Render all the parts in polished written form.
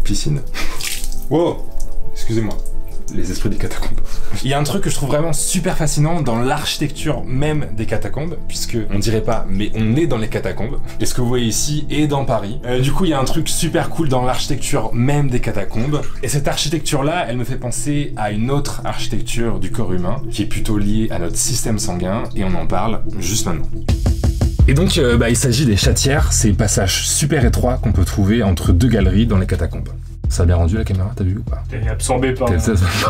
piscine. Wow, excusez-moi. Les esprits des catacombes. Il y a un truc que je trouve vraiment super fascinant dans l'architecture même des catacombes, puisque on dirait pas, mais on est dans les catacombes. Et ce que vous voyez ici est dans Paris. Du coup, il y a un truc super cool dans l'architecture même des catacombes. Et cette architecture-là, elle me fait penser à une autre architecture du corps humain, qui est plutôt liée à notre système sanguin, et on en parle juste maintenant. Et donc, il s'agit des chatières, ces passages super étroits qu'on peut trouver entre deux galeries dans les catacombes. Ça a bien rendu la caméra, t'as vu ou pas? T'es absorbé par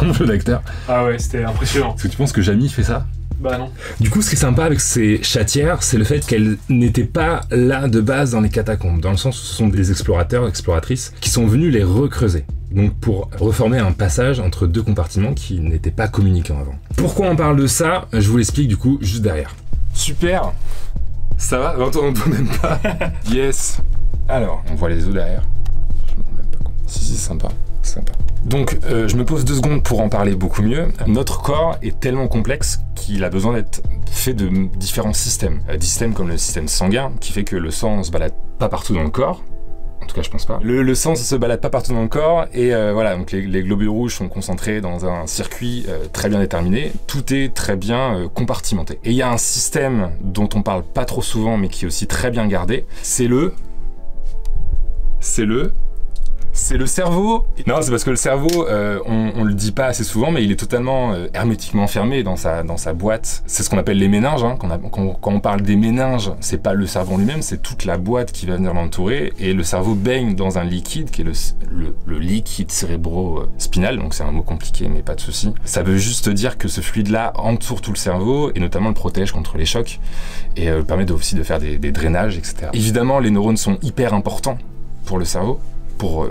mon jeu d'acteur. Ah ouais, c'était impressionnant. Est-ce que tu penses que Jamie fait ça? Bah non. Du coup, ce qui est sympa avec ces chatières, c'est le fait qu'elles n'étaient pas là de base dans les catacombes, dans le sens où ce sont des explorateurs, exploratrices, qui sont venus les recreuser. Donc pour reformer un passage entre deux compartiments qui n'étaient pas communicants avant. Pourquoi on parle de ça? Je vous l'explique du coup juste derrière. Super. Ça va? On t'entend même pas. Yes. Alors, on voit les eaux derrière. Si, c'est sympa, sympa. Donc, je me pose 2 secondes pour en parler beaucoup mieux. Notre corps est tellement complexe qu'il a besoin d'être fait de différents systèmes. Des systèmes comme le système sanguin, qui fait que le sang ne se balade pas partout dans le corps. En tout cas, je pense pas. Le sang ne se balade pas partout dans le corps, et voilà, donc les globules rouges sont concentrés dans un circuit très bien déterminé. Tout est très bien compartimenté. Et il y a un système dont on parle pas trop souvent, mais qui est aussi très bien gardé. C'est le cerveau. Non, c'est parce que le cerveau, on le dit pas assez souvent, mais il est totalement hermétiquement fermé dans sa boîte. C'est ce qu'on appelle les méninges. Hein. Quand on parle des méninges, c'est pas le cerveau en lui-même, c'est toute la boîte qui va venir l'entourer. Et le cerveau baigne dans un liquide qui est le liquide cérébro-spinal. Donc c'est un mot compliqué, mais pas de souci. Ça veut juste dire que ce fluide-là entoure tout le cerveau et notamment le protège contre les chocs et permet aussi de faire des drainages, etc. Évidemment, les neurones sont hyper importants pour le cerveau, pour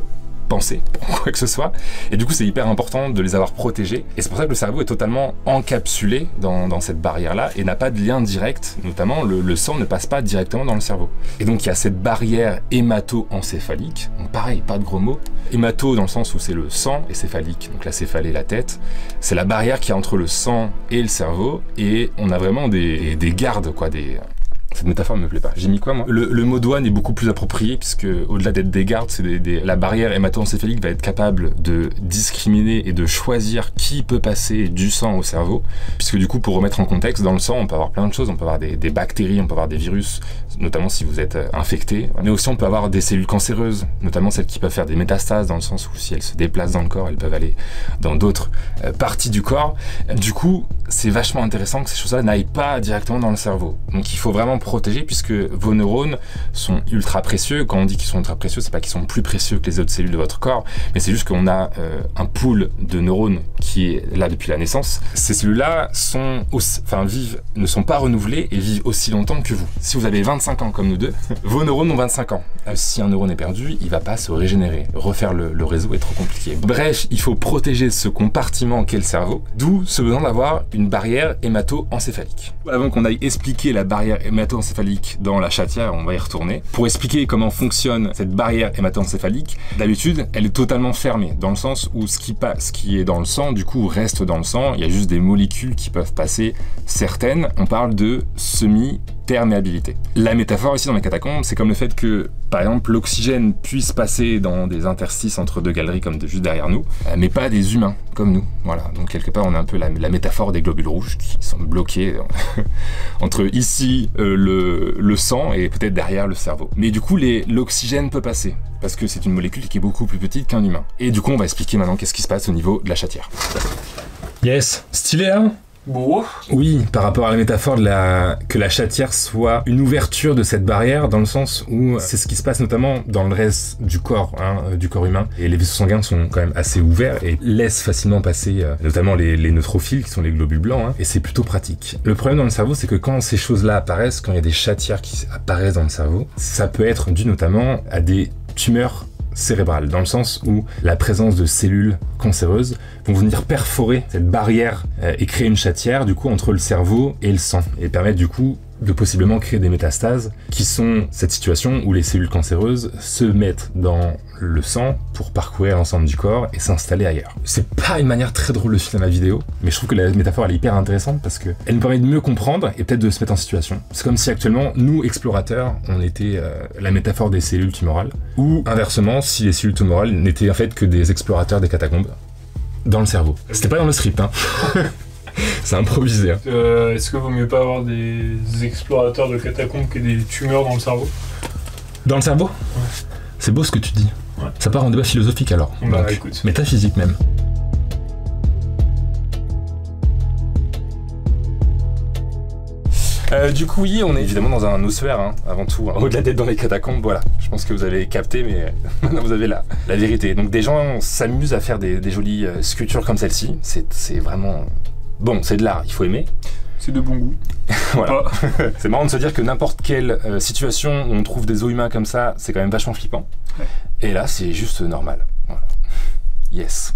penser, pour quoi que ce soit. Et du coup, c'est hyper important de les avoir protégés. Et c'est pour ça que le cerveau est totalement encapsulé dans cette barrière-là et n'a pas de lien direct. Notamment, le sang ne passe pas directement dans le cerveau. Et donc, il y a cette barrière hémato-encéphalique. Donc pareil, pas de gros mots. Hémato dans le sens où c'est le sang, et céphalique, donc la céphalée, la tête. C'est la barrière qui est entre le sang et le cerveau. Et on a vraiment des gardes, quoi, Cette métaphore me plaît pas. J'ai mis quoi, moi? Le mot douane est beaucoup plus approprié, puisque au-delà d'être des gardes, c'est la barrière hémato-encéphalique va être capable de discriminer et de choisir qui peut passer du sang au cerveau. Puisque du coup, pour remettre en contexte, dans le sang, on peut avoir plein de choses. On peut avoir des bactéries, on peut avoir des virus, notamment si vous êtes infecté. Mais aussi, on peut avoir des cellules cancéreuses, notamment celles qui peuvent faire des métastases, dans le sens où si elles se déplacent dans le corps, elles peuvent aller dans d'autres parties du corps. Du coup, c'est vachement intéressant que ces choses-là n'aillent pas directement dans le cerveau. Donc il faut vraiment protéger, puisque vos neurones sont ultra précieux. Quand on dit qu'ils sont ultra précieux, c'est pas qu'ils sont plus précieux que les autres cellules de votre corps, mais c'est juste qu'on a un pool de neurones qui est là depuis la naissance. Ces cellules-là ne sont pas renouvelées et vivent aussi longtemps que vous. Si vous avez 25 ans comme nous deux, vos neurones ont 25 ans. Si un neurone est perdu, il va pas se régénérer. Refaire le réseau est trop compliqué. Bref, il faut protéger ce compartiment qu'est le cerveau, d'où ce besoin d'avoir une barrière hémato-encéphalique. Avant qu'on aille expliquer la barrière hémato-encéphalique dans la chatière, on va y retourner. Pour expliquer comment fonctionne cette barrière hémato-encéphalique, d'habitude, elle est totalement fermée, dans le sens où ce qui est dans le sang, du coup, reste dans le sang. Il y a juste des molécules qui peuvent passer. Certaines, on parle de semi-perméabilité. La métaphore ici dans les catacombes, c'est comme le fait que, par exemple, l'oxygène puisse passer dans des interstices entre deux galeries comme juste derrière nous, mais pas des humains comme nous. Voilà, donc quelque part on a un peu la métaphore des globules rouges qui sont bloqués entre ici le sang et peut-être derrière le cerveau. Mais du coup l'oxygène peut passer parce que c'est une molécule qui est beaucoup plus petite qu'un humain. Et du coup on va expliquer maintenant qu'est-ce qui se passe au niveau de la chatière. Yes, stylé hein? Bon. Oui, par rapport à la métaphore que la chatière soit une ouverture de cette barrière, dans le sens où c'est ce qui se passe notamment dans le reste du corps, du corps humain. Et les vaisseaux sanguins sont quand même assez ouverts et laissent facilement passer notamment les neutrophiles, qui sont les globules blancs, et c'est plutôt pratique. Le problème dans le cerveau, c'est que quand ces choses-là apparaissent, quand il y a des chatières qui apparaissent dans le cerveau, ça peut être dû notamment à des tumeurs cérébrale, dans le sens où la présence de cellules cancéreuses vont venir perforer cette barrière et créer une chatière du coup entre le cerveau et le sang et permettre du coup de possiblement créer des métastases, qui sont cette situation où les cellules cancéreuses se mettent dans le sang pour parcourir l'ensemble du corps et s'installer ailleurs. C'est pas une manière très drôle de filmer la vidéo, mais je trouve que la métaphore elle est hyper intéressante parce qu'elle nous permet de mieux comprendre et peut-être de se mettre en situation. C'est comme si actuellement, nous explorateurs, on était la métaphore des cellules tumorales, ou inversement, si les cellules tumorales n'étaient en fait que des explorateurs des catacombes dans le cerveau. C'était pas dans le script, hein. C'est improvisé. Hein. Est-ce que vaut mieux pas avoir des explorateurs de catacombes que des tumeurs dans le cerveau? Dans le cerveau? Ouais. C'est beau ce que tu dis. Ouais. Ça part en débat philosophique alors. Bah donc, écoute. Métaphysique même. Du coup, oui, on est évidemment dans un ossuaire, hein, avant tout. Hein. Au-delà d'être dans les catacombes, voilà. Je pense que vous avez capté, mais maintenant vous avez la vérité. Donc des gens s'amusent à faire des jolies sculptures comme celle-ci. C'est vraiment... Bon, c'est de l'art, il faut aimer. C'est de bon goût. Voilà. C'est marrant de se dire que n'importe quelle situation où on trouve des os humains comme ça, c'est quand même vachement flippant. Ouais. Et là, c'est juste normal. Voilà. Yes.